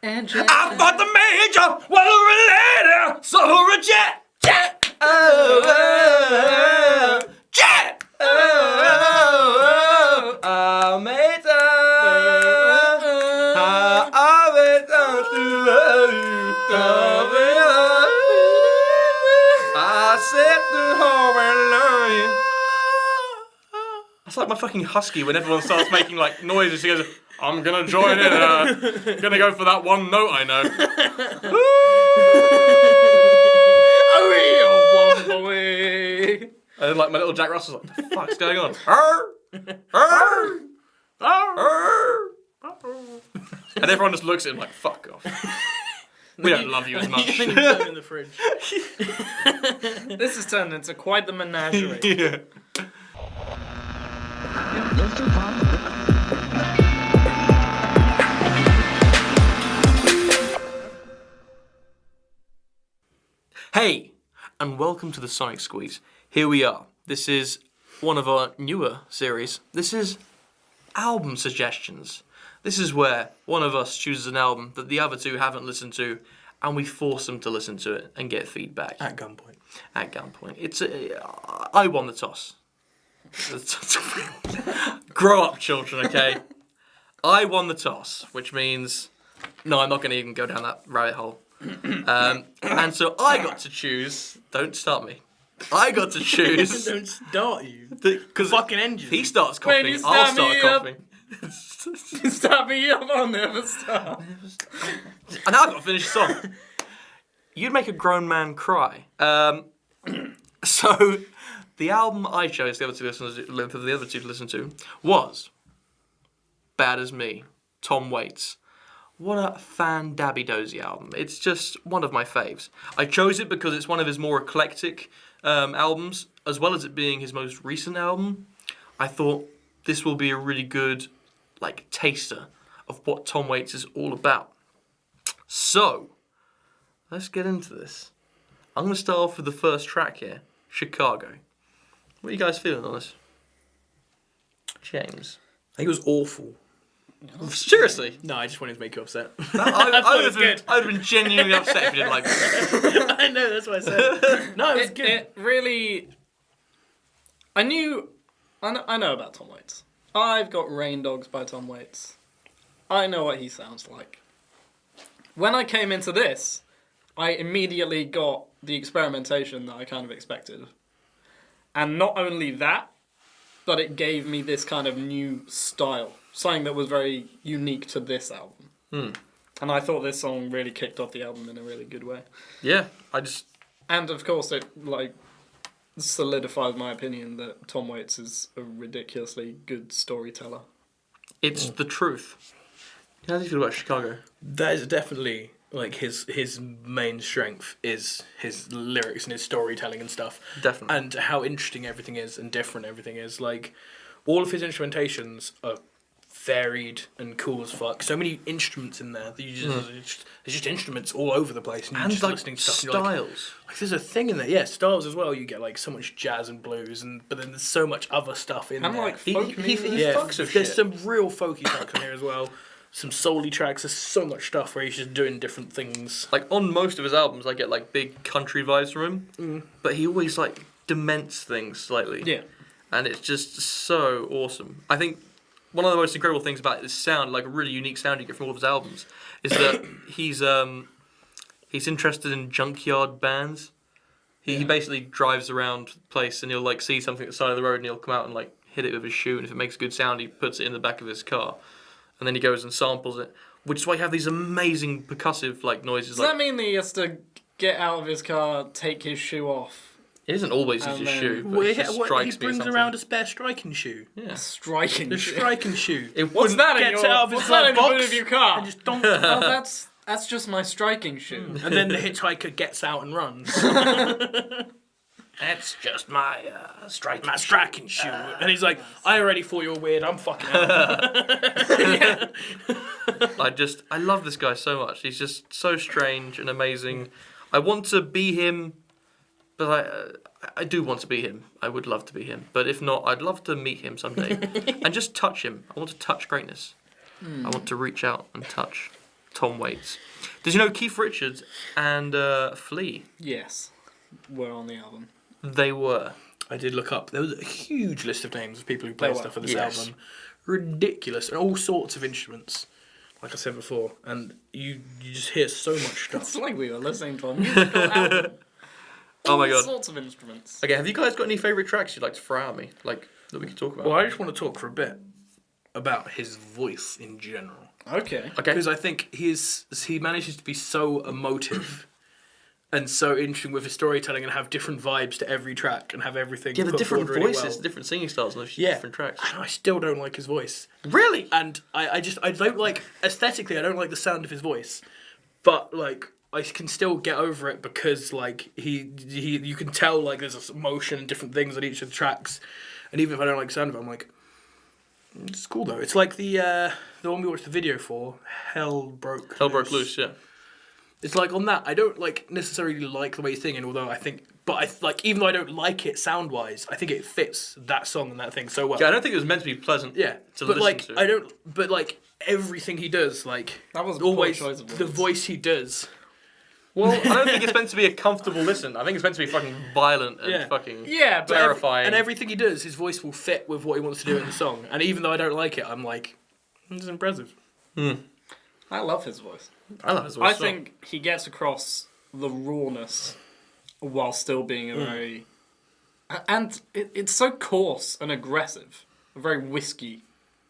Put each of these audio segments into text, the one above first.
And Jet. I thought the major was a relator, so a jet, jet, oh, oh, jet, oh, oh, I made I said the whole That's like my fucking husky when everyone starts making like noises. She goes, I'm gonna join in. Gonna go for that one note I know. And then like my little Jack Russell's like, what the fuck's going on? And everyone just looks at him like, fuck off. We don't love you as much. Even you put him in the fridge. This has turned into quite the menagerie. Yeah. Hey, and welcome to the Sonic Squeeze. Here we are. This is one of our newer series. This is album suggestions. This is where one of us chooses an album that the other two haven't listened to, and we force them to listen to it and get feedback. At gunpoint. At gunpoint. I won the toss. Grow up, children, okay? I won the toss, which means... No, I'm not going to even go down that rabbit hole. And so I got to choose... Don't start me. I got to choose... Don't start you. Because fucking engine. He starts coughing, I'll start coughing. You start me up, I'll never stop. And now I've got to finish the song. You'd make a grown man cry. So, the album I chose the other two to listen to was Bad As Me, Tom Waits. What a fan-dabby-dozy album. It's just one of my faves. I chose it because it's one of his more eclectic albums, as well as it being his most recent album. I thought this will be a really good taster of what Tom Waits is all about. So, let's get into this. I'm going to start off with the first track here, Chicago. What are you guys feeling on this? James? I think it was awful. Seriously? No, I just wanted to make you upset. I would have been genuinely upset if you didn't like it. I know, that's what I said. No, it was good. It really... I know about Tom Waits. I've got Rain Dogs by Tom Waits. I know what he sounds like. When I came into this, I immediately got the experimentation that I kind of expected. And not only that, but it gave me this kind of new style. Something that was very unique to this album. And I thought this song really kicked off the album in a really good way. Yeah, And of course it, solidifies my opinion that Tom Waits is a ridiculously good storyteller. It's the truth. How do you feel about Chicago? That is definitely his main strength is his lyrics and his storytelling and stuff. Definitely. And how interesting everything is and different everything is. All of his instrumentations are varied and cool as fuck. So many instruments in there that you just there's just instruments all over the place, and you're just listening to stuff. Styles. There's a thing in there, yeah, styles as well. You get so much jazz and blues, but then there's so much other stuff in there. Folk music. Yeah, fucks with there's shit. some real folky tracks in here as well. Some soul-y tracks. There's so much stuff where he's just doing different things. On most of his albums, I get big country vibes from him, but he always dements things slightly. Yeah, and it's just so awesome. I think one of the most incredible things about his sound, a really unique sound you get from all of his albums, is that he's interested in junkyard bands. He basically drives around the place and he'll see something at the side of the road and he'll come out and hit it with his shoe, and if it makes a good sound, he puts it in the back of his car, and then he goes and samples it. Which is why you have these amazing percussive noises. Does that mean that he has to get out of his car, take his shoe off? It isn't always his shoe, but it just strikes me he brings something. around a spare striking shoe. Yeah. A striking shoe? The striking shoe. What's that in Gets your... it out of his What's that in the box boot of your car? and just donk. Oh, that's just my striking shoe. And then the hitchhiker gets out and runs. That's just my striking shoe. And he's like, I already thought you were weird, I'm fucking out. I love this guy so much. He's just so strange and amazing. I want to be him, but I do want to be him. I would love to be him. But if not, I'd love to meet him someday and just touch him. I want to touch greatness. I want to reach out and touch Tom Waits. Did you know Keith Richards and Flea? Yes, were on the album. They were. I did look up. There was a huge list of names of people who played stuff for this Yes. album. Ridiculous. And all sorts of instruments, like I said before. And you just hear so much stuff. It's like we were listening to a musical album. Oh my All god. sorts of instruments. Okay, have you guys got any favourite tracks you'd like to throw at me? Like, that we could talk about? Well, I just want to talk for a bit about his voice in general. Okay. Okay. Because I think he manages to be so emotive and so interesting with his storytelling and have different vibes to every track and have everything. Yeah, the put different forward really voices, well. different singing styles, and those Yeah. different tracks. And I still don't like his voice. Really? And I don't like, aesthetically, I don't like the sound of his voice. But, like, I can still get over it because, like, you can tell, like, there's emotion and different things on each of the tracks. And even if I don't like the sound of it, I'm like, it's cool though. It's like the one we watched the video for, Hell Broke Loose, yeah. It's like on that, I don't like necessarily like the way he's singing, although I think, but I like even though I don't like it sound wise, I think it fits that song and that thing so well. Yeah, I don't think it was meant to be pleasant. Yeah, to but listen like to. I don't, but like everything he does, like That was a always poor choice of the words. voice he does. Well, I don't think it's meant to be a comfortable listen. I think it's meant to be fucking violent and Yeah. fucking Yeah, but terrifying. And everything he does, his voice will fit with what he wants to do in the song. And even though I don't like it, I'm like, this is impressive. I love his voice. I love his voice. I as well. think he gets across the rawness while still being a very... And it's so coarse and aggressive. A very whiskey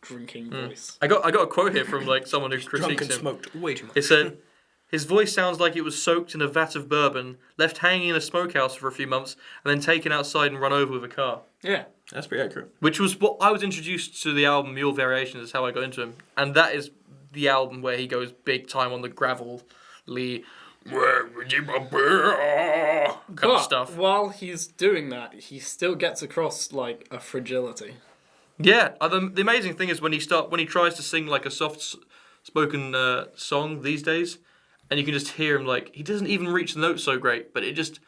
drinking voice. I got a quote here from like someone who Drunk critiques and him. smoked way too much. It said, his voice sounds like it was soaked in a vat of bourbon, left hanging in a smokehouse for a few months, and then taken outside and run over with a car. Yeah. That's pretty accurate. Which was what I was introduced to the album Mule Variations, is how I got into him. And that is the album where he goes big time on the gravelly kind of stuff. While he's doing that, he still gets across like a fragility. Yeah, the amazing thing is when he tries to sing like a soft-spoken song these days, and you can just hear him like he doesn't even reach the notes so great, but it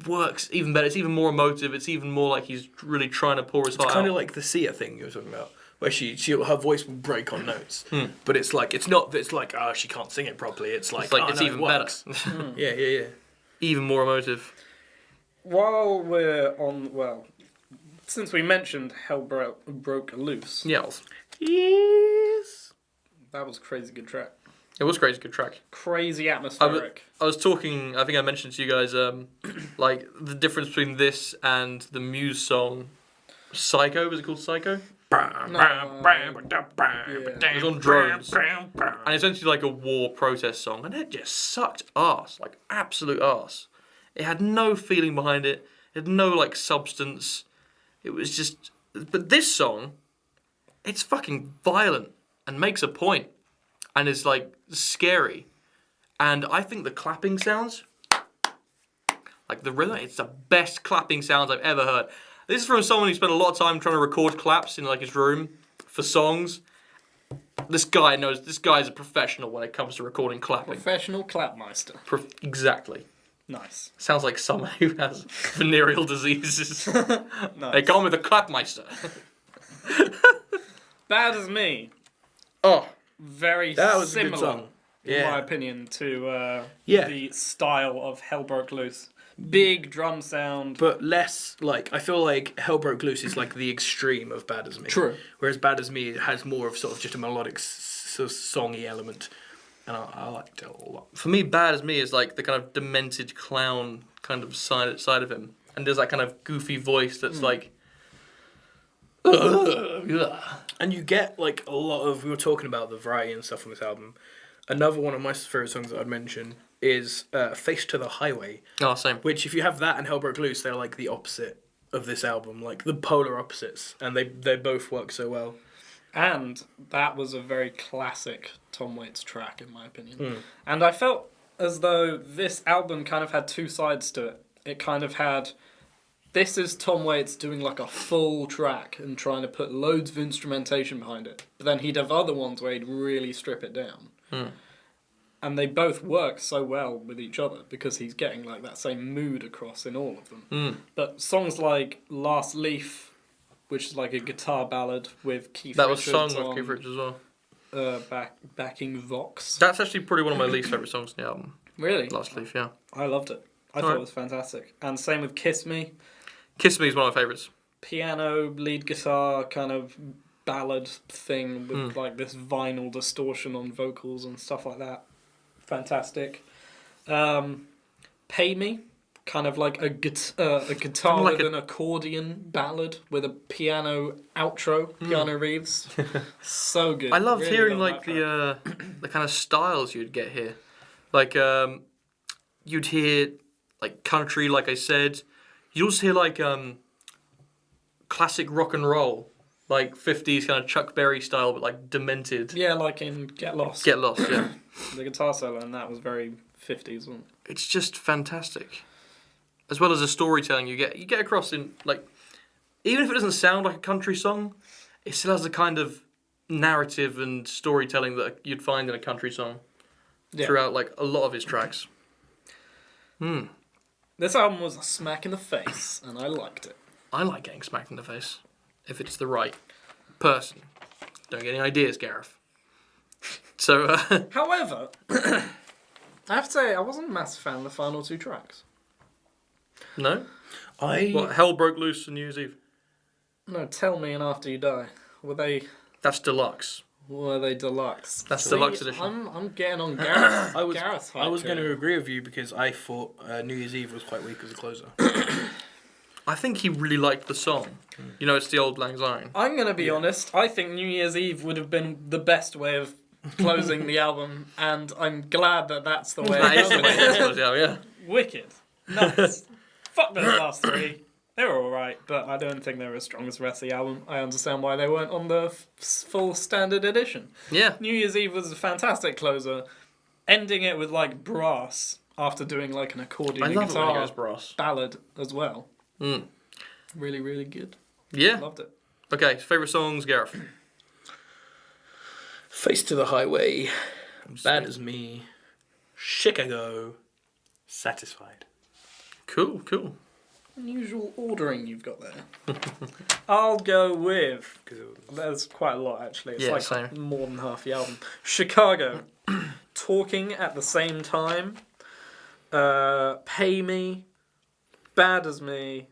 works even better. It's even more emotive. It's even more like he's really trying to pour his heart It's kind out. of like the Sia thing you were talking about, where her voice will break on notes, but it's like it's not that it's like she can't sing it properly. It's like it's no, even it works. better. Yeah. Even more emotive. While we're on, since we mentioned Hell Broke Loose, Yes. that was a crazy good track. It was crazy good track. Crazy atmospheric. I was talking, I think I mentioned to you guys, like, the difference between this and the Muse song Psycho. Was it called Psycho? It was on drones. And it's essentially like a war protest song. And it just sucked ass. Like, absolute ass. It had no feeling behind it. It had no, like, substance. It was just... But this song, it's fucking violent and makes a point. And is, like, scary. And I think the clapping sounds... Like, the rhythm, it's the best clapping sounds I've ever heard. This is from someone who spent a lot of time trying to record claps in, like, his room for songs. This guy's a professional when it comes to recording clapping. Professional clapmeister. Exactly. Nice. Sounds like someone who has venereal diseases. Nice. They call me the clapmeister. Bad as Me. Oh. Very That was a similar, good song. in Yeah. my opinion, to Yeah. the style of Hell Broke Loose. Big drum sound. But less, like, I feel like Hell Broke Loose is like the extreme of Bad As Me. True. Whereas Bad As Me has more of sort of just a melodic, sort of songy element. And I liked it a lot. For me, Bad As Me is like the kind of demented clown kind of side of him. And there's that kind of goofy voice that's like... And you get, like, a lot of... We were talking about the variety and stuff on this album. Another one of my favourite songs that I'd mention is Face to the Highway. Oh, same. Which, if you have that and Hell Broke Loose, they're, like, the opposite of this album. Like, the polar opposites. And they both work so well. And that was a very classic Tom Waits track, in my opinion. Hmm. And I felt as though this album kind of had two sides to it. It kind of had... This is Tom Waits doing like a full track and trying to put loads of instrumentation behind it. But then he'd have other ones where he'd really strip it down. And they both work so well with each other because he's getting like that same mood across in all of them. But songs like Last Leaf, which is like a guitar ballad with Keith That was Richards sung with on, Keith Richards as well. backing Vox. That's actually probably one of my least favourite songs in the album. Really? Last Leaf, yeah. I loved it. I thought it was fantastic. And same with Kiss Me. Kiss Me is one of my favourites. Piano, lead guitar, kind of ballad thing with like this vinyl distortion on vocals and stuff like that. Fantastic. Pay Me, kind of like a guitar like with an accordion ballad with a piano outro, piano reeves. So good. I loved Really hearing love like that track. the kind of styles you'd get here. Like you'd hear like country, like I said. You'd also hear like classic rock and roll, like 50s kind of Chuck Berry style, but like demented. Yeah, like in Get Lost. Get Lost, yeah. The guitar solo and that was very 50s, wasn't it? It's just fantastic. As well as the storytelling you get across in like, even if it doesn't sound like a country song, it still has the kind of narrative and storytelling that you'd find in a country song throughout like a lot of his tracks. This album was a smack in the face, and I liked it. I like getting smacked in the face if it's the right person. Don't get any ideas, Gareth. So, However, I have to say, I wasn't a massive fan of the final two tracks. no? What, Hell Broke Loose and New Year's Eve? No, Tell Me and After You Die. Were That's deluxe. they deluxe? That's See, deluxe edition. I'm getting on Gareth's. Gareth's hype I was here. going to agree with you because I thought New Year's Eve was quite weak as a closer. I think he really liked the song. You know, it's the Old Lang Syne. I'm going to be honest. I think New Year's Eve would have been the best way of closing the album, and I'm glad that that's the way. That is it the way it is, yeah. Wicked. Nice. Fuck those last three. They were alright, but I don't think they were as strong as the rest of the album. I understand why they weren't on the full standard edition. Yeah. New Year's Eve was a fantastic closer, ending it with like brass after doing like an accordion I and love it when it guitar goes brass. ballad as well. Mm. Really, really good. Yeah. Loved it. Okay, favourite songs, Gareth? Face to the Highway, Bad as Me, Chicago, Satisfied. Cool. Unusual ordering you've got there. I'll go with... There's quite a lot, actually. It's like same. more than half the album. Chicago. Talking at the Same Time. Pay Me. Bad as Me.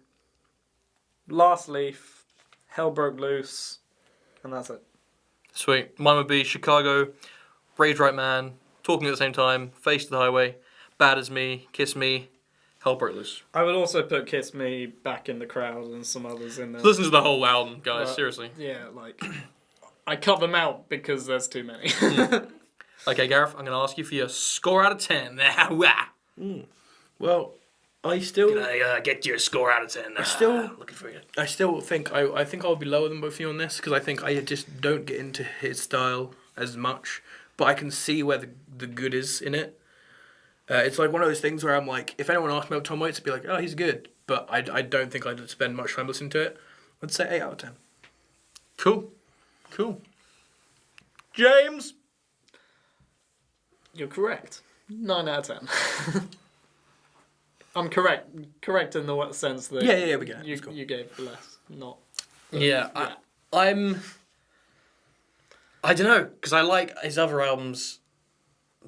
Last Leaf. Hell Broke Loose. And that's it. Sweet. Mine would be Chicago, Rage Right Man, Talking at the Same Time, Face to the Highway, Bad as Me, Kiss Me, Hell Broke Loose. I would also put Kiss Me, Back in the Crowd, and some others in there. Listen to the whole album, guys, seriously. Yeah, like... I cut them out because there's too many. Okay, Gareth, I'm going to ask you for your score out of 10. Well, I still... Can I get your score out of 10? Looking for you. I still think I think I'll be lower than both of you on this because I think I just don't get into his style as much, but I can see where the good is in it. It's like one of those things where I'm like, if anyone asked me about Tom Waits, I'd be like, oh, he's good, but I don't think I'd spend much time listening to it. I'd say 8 out of 10. Cool. James? You're correct. 9 out of 10. I'm correct in the sense that Yeah, we get it. you gave less, not... Yeah, I'm... I don't know, because I like his other albums,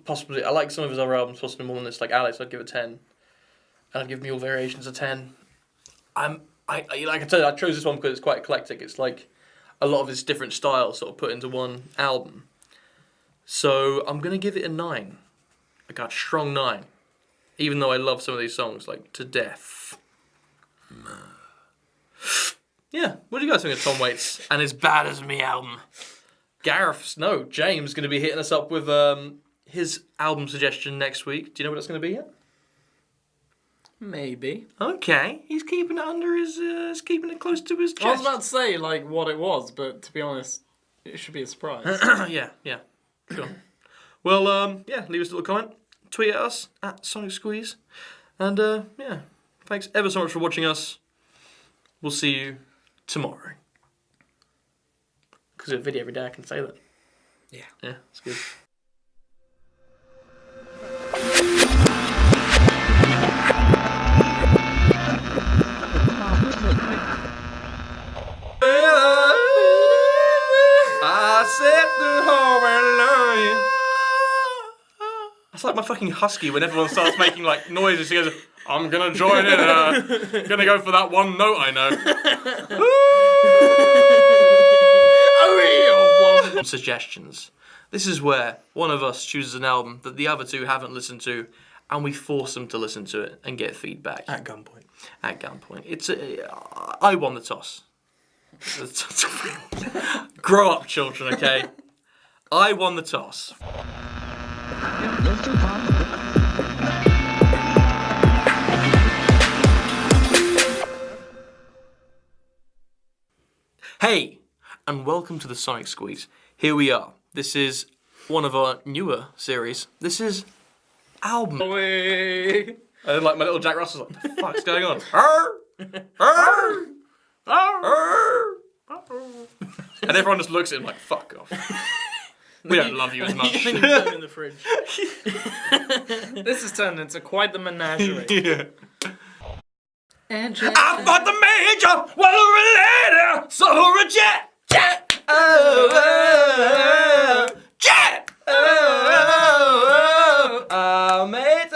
possibly, I like some of his other albums possibly more than this, like Alex, I'd give it 10. And I'd give Mule Variations a 10. Like I said, I chose this one because it's quite eclectic. It's like a lot of his different styles sort of put into one album. So I'm going to give it a 9. Like a strong 9. Even though I love some of these songs, like, to death. Yeah, what do you guys think of Tom Waits and his Bad As Me album? James is going to be hitting us up with his album suggestion next week. Do you know what that's going to be yet? Maybe. Okay, he's keeping it under his, keeping it close to his chest. I was about to say, like, what it was, but to be honest, it should be a surprise. Yeah, sure. Well, leave us a little comment. Tweet at us, at Sonic Squeeze. And, thanks ever so much for watching us. We'll see you tomorrow. Because we have a video every day, I can say that. Yeah. Yeah, it's good. I set the home That's like my fucking husky when everyone starts making like noises. He goes, I'm gonna join in. Gonna go for that one note I know. Suggestions. This is where one of us chooses an album that the other two haven't listened to, and we force them to listen to it and get feedback. At gunpoint. At gunpoint. I won the toss. Grow up, children, okay? I won the toss. Hey, and welcome to the Sonic Squeeze. Here we are. This is one of our newer series. This is album. And then, like, my little Jack Russell's like, what the fuck's going on? And everyone just looks at him like, fuck off. We don't love you as much. Then you turn in the fridge. This has turned into quite the menagerie. Yeah. And I fought the major, well, a relator, so reject. Jet! Oh, oh, jet! Oh, oh, oh, I made